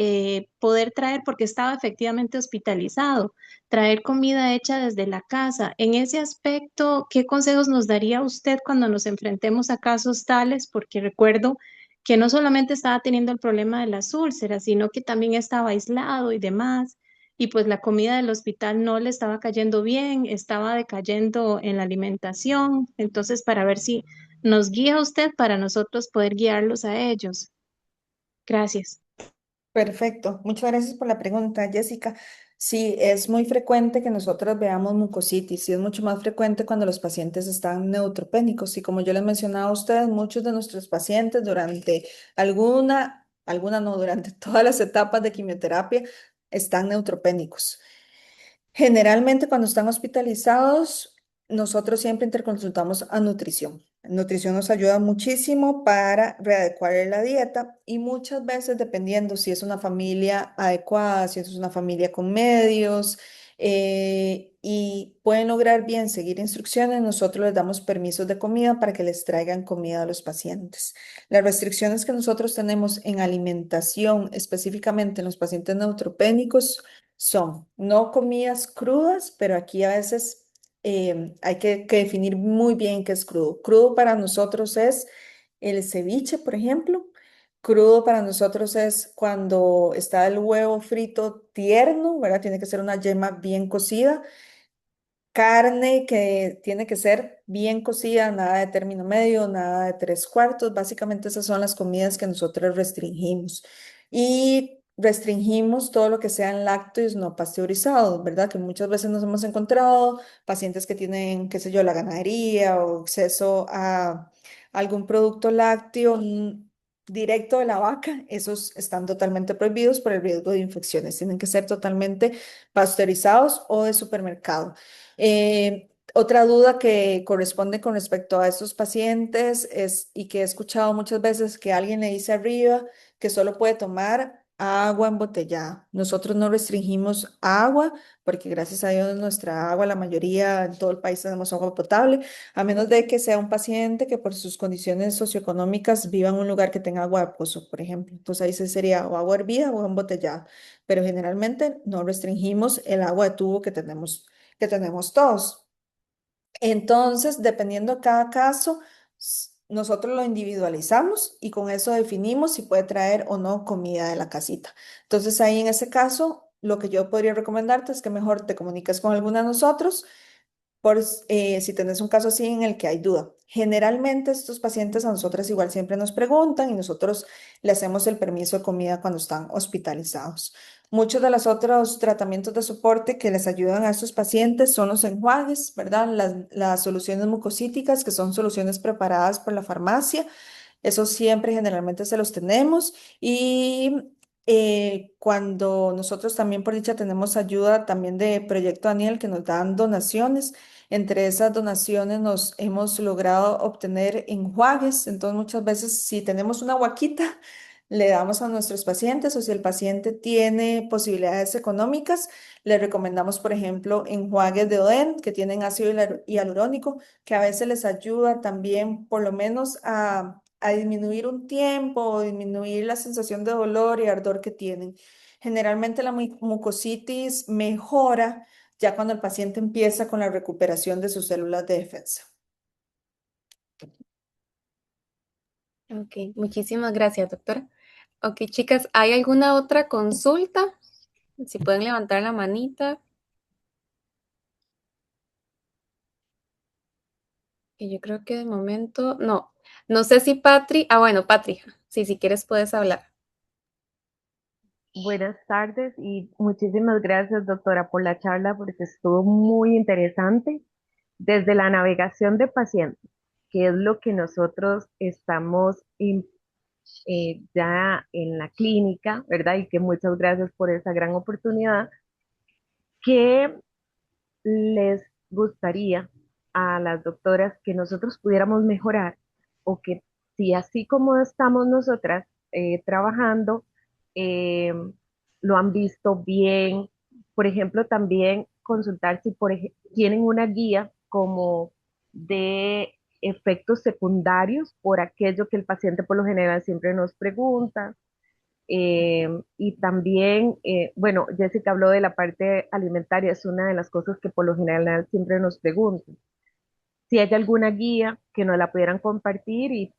poder traer, porque estaba efectivamente hospitalizado, traer comida hecha desde la casa. En ese aspecto, ¿qué consejos nos daría usted cuando nos enfrentemos a casos tales? Porque recuerdo que no solamente estaba teniendo el problema de las úlceras, sino que también estaba aislado y demás. y pues la comida del hospital no le estaba cayendo bien, estaba decayendo en la alimentación. Entonces, para ver si nos guía usted para nosotros poder guiarlos a ellos. Gracias. Perfecto, muchas gracias por la pregunta, Jessica. Sí, es muy frecuente que nosotros veamos mucositis y es mucho más frecuente cuando los pacientes están neutropénicos. Y como yo les mencionaba a ustedes, muchos de nuestros pacientes durante alguna no, durante todas las etapas de quimioterapia están neutropénicos. Generalmente cuando están hospitalizados, nosotros siempre interconsultamos a nutrición. Nutrición nos ayuda muchísimo para readecuar la dieta y muchas veces dependiendo si es una familia adecuada, si es una familia con medios y pueden lograr bien seguir instrucciones, nosotros les damos permisos de comida para que les traigan comida a los pacientes. Las restricciones que nosotros tenemos en alimentación, específicamente en los pacientes neutropénicos, son no comidas crudas, pero aquí a veces hay que definir muy bien qué es crudo. Crudo para nosotros es el ceviche, por ejemplo. Crudo para nosotros es cuando está el huevo frito tierno, ¿verdad? Tiene que ser una yema bien cocida. Carne que tiene que ser bien cocida, nada de término medio, nada de tres cuartos. Básicamente esas son las comidas que nosotros restringimos. Y restringimos todo lo que sean lácteos no pasteurizados, ¿verdad? Que muchas veces nos hemos encontrado pacientes que tienen, qué sé yo, la ganadería o acceso a algún producto lácteo directo de la vaca. Esos están totalmente prohibidos por el riesgo de infecciones. Tienen que ser totalmente pasteurizados o de supermercado. Otra duda que corresponde con respecto a estos pacientes es, y que he escuchado muchas veces, que alguien le dice arriba que solo puede tomar agua embotellada. Nosotros no restringimos agua porque gracias a Dios nuestra agua, la mayoría en todo el país tenemos agua potable, a menos de que sea un paciente que por sus condiciones socioeconómicas viva en un lugar que tenga agua de pozo, por ejemplo. Entonces ahí sí sería o agua hervida o agua embotellada, pero generalmente no restringimos el agua de tubo que tenemos todos. Entonces, dependiendo de cada caso, nosotros lo individualizamos y con eso definimos si puede traer o no comida de la casita. Entonces, ahí en ese caso, lo que yo podría recomendarte es que mejor te comuniques con alguno de nosotros si tenés un caso así en el que hay duda. Generalmente estos pacientes a nosotras igual siempre nos preguntan y nosotros le hacemos el permiso de comida cuando están hospitalizados. Muchos de los otros tratamientos de soporte que les ayudan a estos pacientes son los enjuagues, ¿verdad? Las soluciones mucosíticas, que son soluciones preparadas por la farmacia. Eso siempre generalmente se los tenemos y cuando nosotros también por dicha tenemos ayuda también de Proyecto Daniel que nos dan donaciones. Entre esas donaciones nos hemos logrado obtener enjuagues. Entonces muchas veces si tenemos una guaquita, le damos a nuestros pacientes o si el paciente tiene posibilidades económicas, le recomendamos, por ejemplo, enjuagues de Oden que tienen ácido hialurónico, que a veces les ayuda también por lo menos a disminuir un tiempo o disminuir la sensación de dolor y ardor que tienen. Generalmente la mucositis mejora ya cuando el paciente empieza con la recuperación de sus células de defensa. Ok, muchísimas gracias, doctora. Ok, chicas, ¿hay alguna otra consulta? Si pueden levantar la manita. Que yo creo que de momento, no. No sé si Patri, bueno, Patri, sí, si quieres puedes hablar. Buenas tardes y muchísimas gracias, doctora, por la charla porque estuvo muy interesante. Desde la navegación de pacientes, que es lo que nosotros estamos ya en la clínica, ¿verdad? Y que muchas gracias por esa gran oportunidad. ¿Qué les gustaría a las doctoras que nosotros pudiéramos mejorar o que si así como estamos nosotras trabajando, eh, lo han visto bien? Por ejemplo, también consultar si tienen una guía como de efectos secundarios por aquello que el paciente por lo general siempre nos pregunta. Y también, bueno, Jessica habló de la parte alimentaria, es una de las cosas que por lo general siempre nos preguntan. Si hay alguna guía que nos la pudieran compartir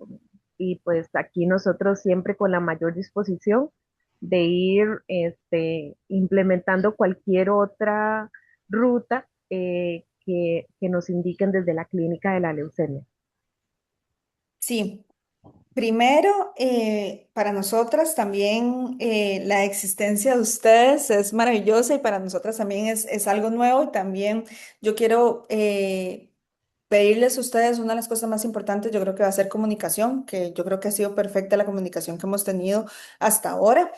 y pues aquí nosotros siempre con la mayor disposición de ir implementando cualquier otra ruta que nos indiquen desde la clínica de la leucemia. Sí, primero, para nosotras también la existencia de ustedes es maravillosa y para nosotras también es algo nuevo y también yo quiero pedirles a ustedes una de las cosas más importantes, yo creo que va a ser comunicación, que yo creo que ha sido perfecta la comunicación que hemos tenido hasta ahora.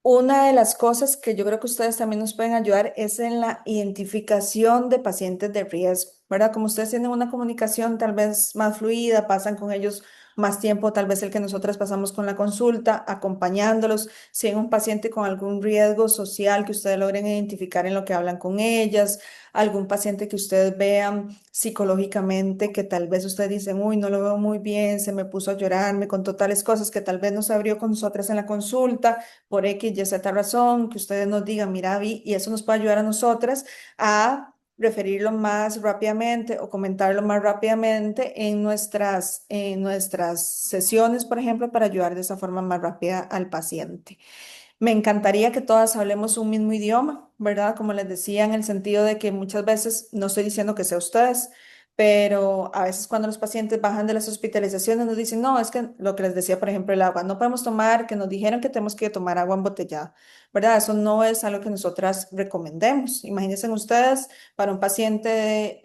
Una de las cosas que yo creo que ustedes también nos pueden ayudar es en la identificación de pacientes de riesgo, ¿verdad? Como ustedes tienen una comunicación tal vez más fluida, pasan con ellos más tiempo, tal vez el que nosotras pasamos con la consulta, acompañándolos. Si hay un paciente con algún riesgo social que ustedes logren identificar en lo que hablan con ellas, algún paciente que ustedes vean psicológicamente que tal vez ustedes dicen, uy, no lo veo muy bien, se me puso a llorar, me contó tales cosas que tal vez no se abrió con nosotras en la consulta por X, Y, Z razón, que ustedes nos digan, mira, vi, y eso nos puede ayudar a nosotras a referirlo más rápidamente o comentarlo más rápidamente en nuestras sesiones, por ejemplo, para ayudar de esa forma más rápida al paciente. Me encantaría que todas hablemos un mismo idioma, ¿verdad? Como les decía, en el sentido de que muchas veces, no estoy diciendo que sea ustedes, pero a veces cuando los pacientes bajan de las hospitalizaciones nos dicen, no, es que lo que les decía, por ejemplo, el agua, no podemos tomar, que nos dijeron que tenemos que tomar agua embotellada, ¿verdad? Eso no es algo que nosotras recomendemos. Imagínense ustedes, para un paciente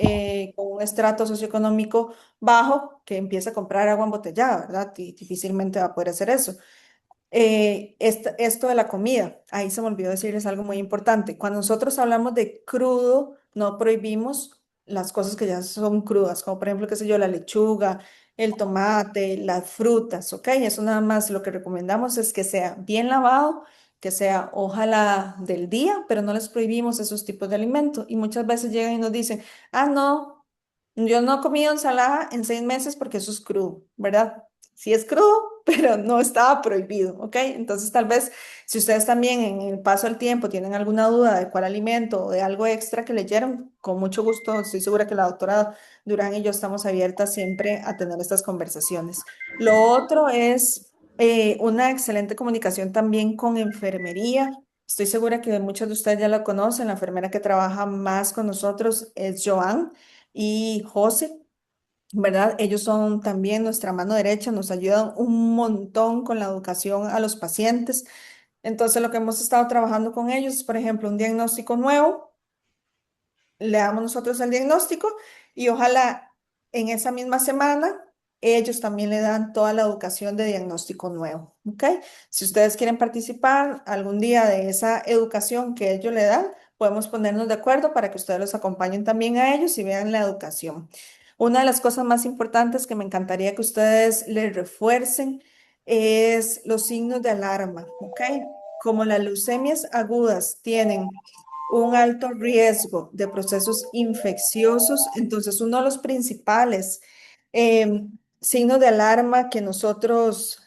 con un estrato socioeconómico bajo que empieza a comprar agua embotellada, ¿verdad? Y difícilmente va a poder hacer eso. Esto de la comida, ahí se me olvidó decirles algo muy importante. Cuando nosotros hablamos de crudo, no prohibimos las cosas que ya son crudas, como por ejemplo, qué sé yo, la lechuga, el tomate, las frutas, ¿ok? Eso nada más lo que recomendamos es que sea bien lavado, que sea ojalá del día, pero no les prohibimos esos tipos de alimentos. Y muchas veces llegan y nos dicen, ah, no, yo no he comido ensalada en 6 meses porque eso es crudo, ¿verdad? Sí es crudo, pero no estaba prohibido, ¿ok? Entonces, tal vez si ustedes también en el paso del tiempo tienen alguna duda de cuál alimento o de algo extra que leyeron, con mucho gusto, estoy segura que la doctora Durán y yo estamos abiertas siempre a tener estas conversaciones. Lo otro es una excelente comunicación también con enfermería. Estoy segura que muchos de ustedes ya la conocen. La enfermera que trabaja más con nosotros es Joan y José. ¿Verdad? Ellos son también nuestra mano derecha, nos ayudan un montón con la educación a los pacientes. Entonces, lo que hemos estado trabajando con ellos es, por ejemplo, un diagnóstico nuevo, le damos nosotros el diagnóstico y ojalá en esa misma semana ellos también le dan toda la educación de diagnóstico nuevo, ¿ok? Si ustedes quieren participar algún día de esa educación que ellos le dan, podemos ponernos de acuerdo para que ustedes los acompañen también a ellos y vean la educación. Una de las cosas más importantes que me encantaría que ustedes les refuercen es los signos de alarma, ¿ok? Como las leucemias agudas tienen un alto riesgo de procesos infecciosos. Entonces, uno de los principales signos de alarma que nosotros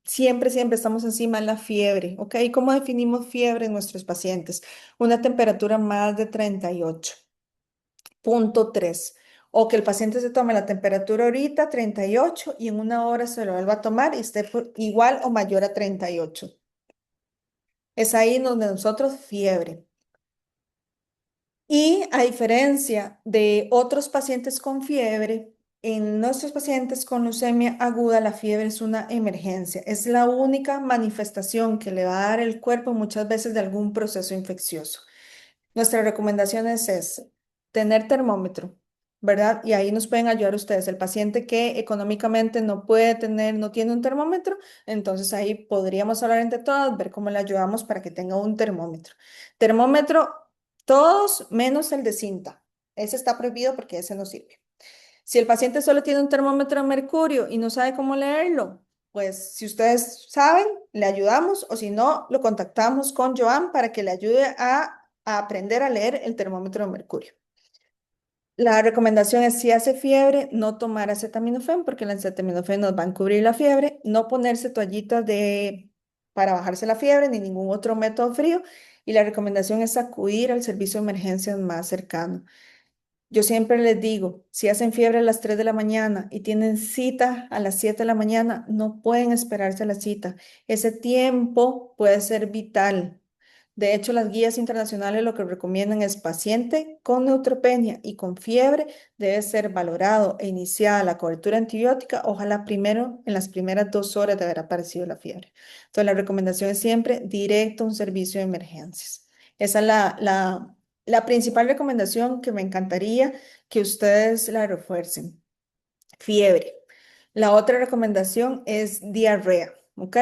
siempre estamos encima es la fiebre, ¿ok? ¿Cómo definimos fiebre en nuestros pacientes? Una temperatura más de 38,3. O que el paciente se tome la temperatura ahorita, 38, y en una hora se lo vuelva a tomar y esté igual o mayor a 38. Es ahí donde nosotros fiebre. Y a diferencia de otros pacientes con fiebre, en nuestros pacientes con leucemia aguda, la fiebre es una emergencia. Es la única manifestación que le va a dar el cuerpo muchas veces de algún proceso infeccioso. Nuestra recomendación es tener termómetro, ¿verdad? Y ahí nos pueden ayudar ustedes. El paciente que económicamente no puede tener, no tiene un termómetro, entonces ahí podríamos hablar entre todas, ver cómo le ayudamos para que tenga un termómetro. Termómetro, todos menos el de cinta. Ese está prohibido porque ese no sirve. Si el paciente solo tiene un termómetro de mercurio y no sabe cómo leerlo, pues si ustedes saben, le ayudamos o si no, lo contactamos con Joan para que le ayude a aprender a leer el termómetro de mercurio. La recomendación es si hace fiebre, no tomar acetaminofén porque el acetaminofén nos va a encubrir la fiebre, no ponerse toallitas para bajarse la fiebre ni ningún otro método frío y la recomendación es acudir al servicio de emergencias más cercano. Yo siempre les digo, si hacen fiebre a las 3 de la mañana y tienen cita a las 7 de la mañana, no pueden esperarse a la cita. Ese tiempo puede ser vital. De hecho, las guías internacionales lo que recomiendan es paciente con neutropenia y con fiebre debe ser valorado e iniciada la cobertura antibiótica, ojalá primero en las primeras 2 horas de haber aparecido la fiebre. Entonces, la recomendación es siempre directo a un servicio de emergencias. Esa es la principal recomendación que me encantaría que ustedes la refuercen. Fiebre. La otra recomendación es diarrea, ¿ok?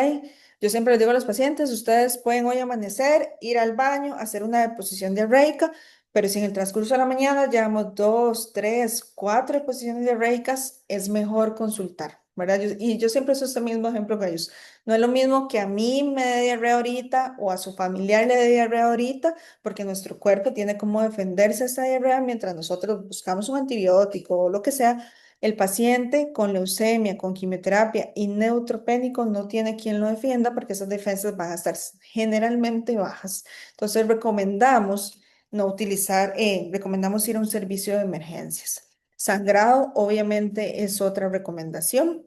Yo siempre les digo a los pacientes, ustedes pueden hoy amanecer, ir al baño, hacer una deposición diarreica, pero si en el transcurso de la mañana llevamos 2, 3, 4 deposiciones diarreicas, es mejor consultar, ¿verdad? Y yo siempre uso este mismo ejemplo que ellos. No es lo mismo que a mí me dé diarrea ahorita o a su familiar le dé diarrea ahorita, porque nuestro cuerpo tiene como defenderse de esa diarrea mientras nosotros buscamos un antibiótico o lo que sea. El paciente con leucemia, con quimioterapia y neutropénico no tiene quien lo defienda porque esas defensas van a estar generalmente bajas. Entonces recomendamos no utilizar, recomendamos ir a un servicio de emergencias. Sangrado, obviamente, es otra recomendación.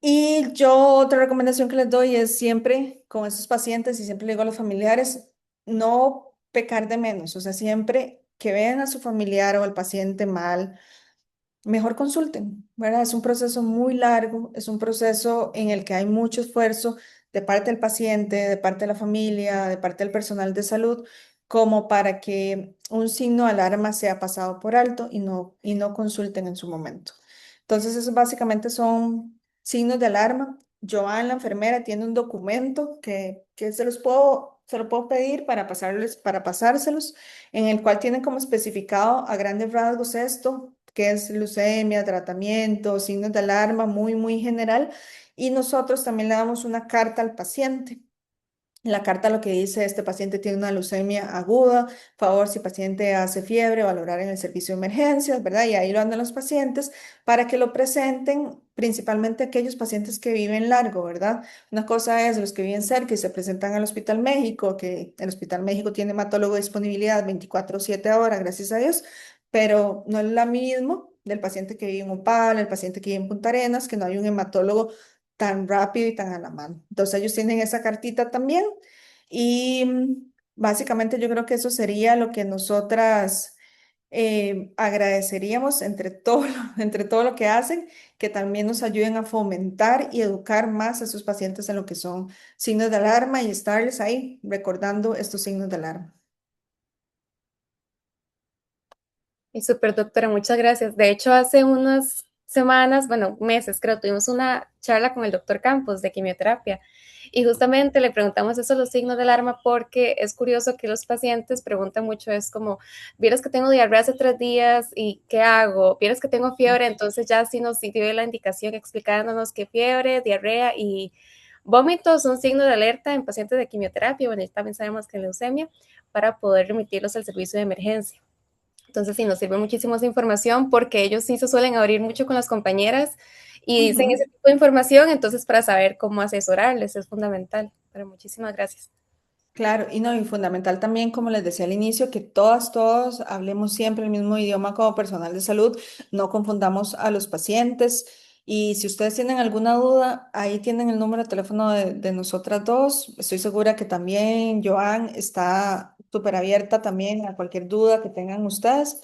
Y yo otra recomendación que les doy es siempre con esos pacientes y siempre le digo a los familiares, no pecar de menos, o sea, siempre que vean a su familiar o al paciente mal mejor consulten, ¿verdad? Es un proceso muy largo, es un proceso en el que hay mucho esfuerzo de parte del paciente, de parte de la familia, de parte del personal de salud, como para que un signo de alarma sea pasado por alto y no consulten en su momento. Entonces, esos básicamente son signos de alarma. Joan, la enfermera, tiene un documento que se lo puedo pedir para pasárselos en el cual tienen como especificado a grandes rasgos esto, que es leucemia, tratamiento, signos de alarma, muy, muy general. Y nosotros también le damos una carta al paciente. La carta lo que dice, este paciente tiene una leucemia aguda, favor si paciente hace fiebre, valorar en el servicio de emergencias, ¿verdad? Y ahí lo andan los pacientes para que lo presenten, principalmente aquellos pacientes que viven largo, ¿verdad? Una cosa es los que viven cerca y se presentan al Hospital México, que el Hospital México tiene hematólogo de disponibilidad 24/7 horas, gracias a Dios, pero no es lo mismo del paciente que vive en Opal, el paciente que vive en Punta Arenas, que no hay un hematólogo tan rápido y tan a la mano. Entonces ellos tienen esa cartita también y básicamente yo creo que eso sería lo que nosotras agradeceríamos entre todo, entre todo lo que hacen, que también nos ayuden a fomentar y educar más a sus pacientes en lo que son signos de alarma y estarles ahí recordando estos signos de alarma. Y súper, doctora, muchas gracias. De hecho, hace unas semanas, bueno, meses creo, tuvimos una charla con el doctor Campos de quimioterapia y justamente le preguntamos eso, los signos de alarma, porque es curioso que los pacientes preguntan mucho, es como, vieras que tengo diarrea hace 3 días y ¿qué hago? Vieras que tengo fiebre, entonces ya sí nos dio la indicación explicándonos que fiebre, diarrea y vómitos son signos de alerta en pacientes de quimioterapia, bueno, y también sabemos que en leucemia, para poder remitirlos al servicio de emergencia. Entonces sí, nos sirve muchísimo esa información porque ellos sí se suelen abrir mucho con las compañeras y dicen ese Ujú. tipo de información, entonces para saber cómo asesorarles es fundamental. Pero muchísimas gracias. Claro, y no, y fundamental también, como les decía al inicio, que todas, todos hablemos siempre el mismo idioma como personal de salud, no confundamos a los pacientes. Y si ustedes tienen alguna duda, ahí tienen el número de teléfono de nosotras dos. Estoy segura que también Joan está súper abierta también a cualquier duda que tengan ustedes,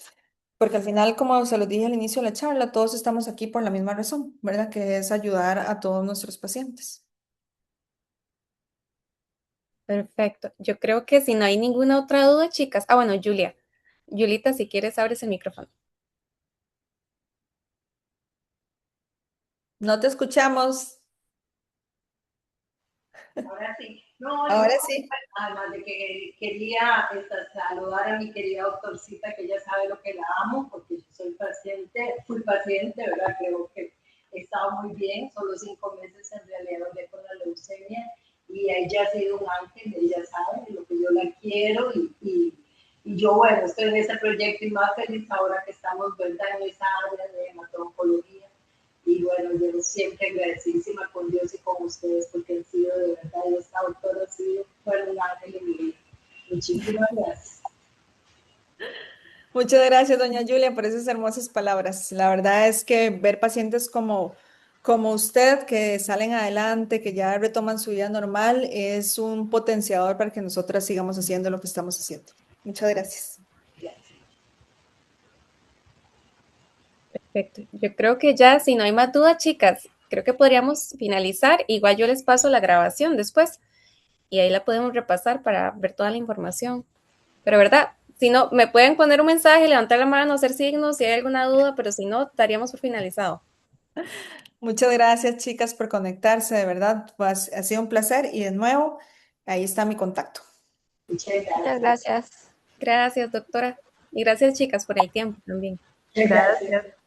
porque al final, como se los dije al inicio de la charla, todos estamos aquí por la misma razón, ¿verdad? Que es ayudar a todos nuestros pacientes. Perfecto. Yo creo que si no hay ninguna otra duda, chicas. Ah, bueno, Julia. Julita, si quieres, abres el micrófono. No te escuchamos. Ahora sí. No, yo Ahora sí. además de que quería saludar a mi querida doctorcita, que ella sabe lo que la amo, porque yo soy paciente, fui paciente, ¿verdad? Creo que he estado muy bien, solo 5 meses en realidad hablé con la leucemia y ella ha sido un ángel, ella sabe lo que yo la quiero y yo, bueno, estoy en ese proyecto y más feliz ahora que estamos, ¿verdad? En esa área de hemato-oncología. Y bueno, yo siempre agradecidísima con Dios y con ustedes porque han sido de verdad, y esta doctora ha sido un ángel en mi vida. Muchísimas gracias. Muchas gracias, doña Julia, por esas hermosas palabras. La verdad es que ver pacientes como usted que salen adelante, que ya retoman su vida normal, es un potenciador para que nosotras sigamos haciendo lo que estamos haciendo. Muchas gracias. Perfecto. Yo creo que ya, si no hay más dudas, chicas, creo que podríamos finalizar. Igual yo les paso la grabación después y ahí la podemos repasar para ver toda la información. Pero, ¿verdad? Si no, me pueden poner un mensaje, levantar la mano, hacer signos si hay alguna duda, pero si no, daríamos por finalizado. Muchas gracias, chicas, por conectarse, de verdad. Pues, ha sido un placer y de nuevo, ahí está mi contacto. Muchas Muchas gracias. gracias. Gracias, doctora. Y gracias, chicas, por el tiempo también. Muchas gracias. Gracias.